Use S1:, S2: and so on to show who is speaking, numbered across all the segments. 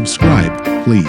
S1: Subscribe, please.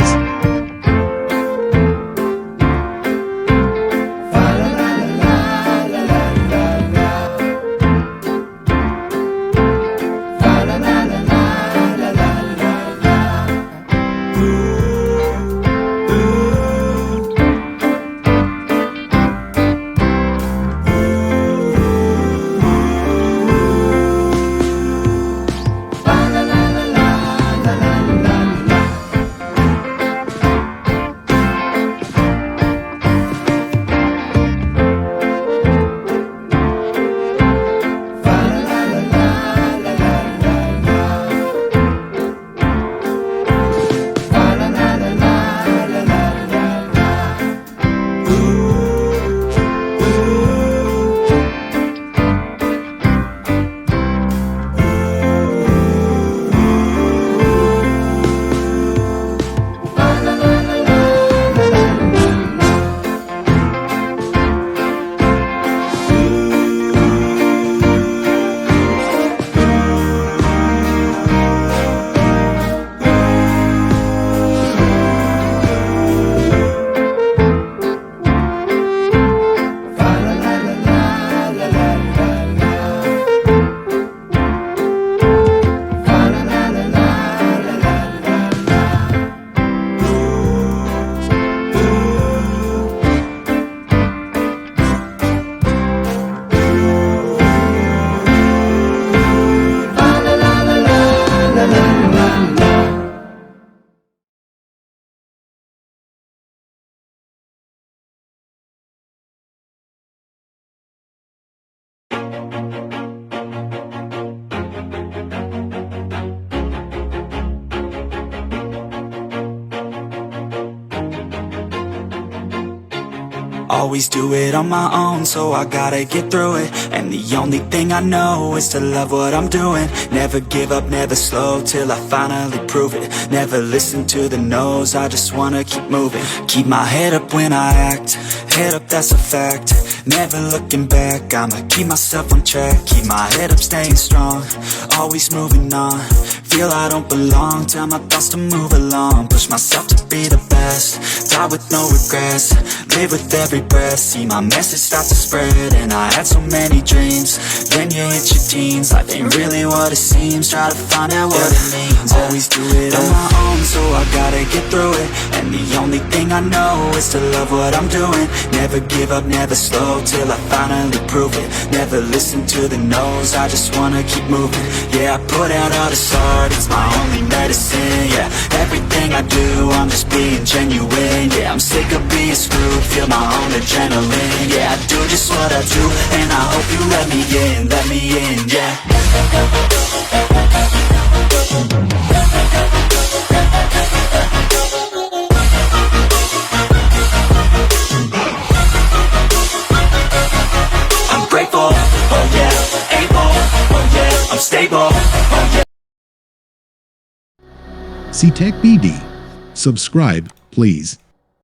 S2: Always do it on my own, so I gotta get through it. And the only thing I know is to love what I'm doing. Never give up, never slow, till I finally prove it. Never listen to the no's, I just wanna keep moving. Keep my head up when I act, head up, that's a fact. Never looking back, I'ma keep myself on track. Keep my head up, staying strong, always moving on. Feel I don't belong, tell my thoughts to move along. Push myself to be the best, die with no regrets. Live with every breath, see my message start to spread. And I had so many dreams, then you hit your teens. Life ain't really what it seems, try to find out what it means. Always do it on my own, so I gotta get through it. And the only thing I know is to love what I'm doing. Never give up, never slow, till I finally prove it. Never listen to the no's, I just wanna keep moving. Yeah, I put out all this art, it's my only medicine. Yeah, everything I do, I'm just being genuine. Yeah, I'm sick of being screwed, feel my own adrenaline. Yeah, I do just what I do, and I hope you let me in, yeah. I'm grateful, oh yeah, able, oh yeah, I'm stable, oh yeah.
S1: 𝒮𝒰𝐵𝒮𝒞𝑅𝐼𝐵𝒮𝒄, subscribe, please.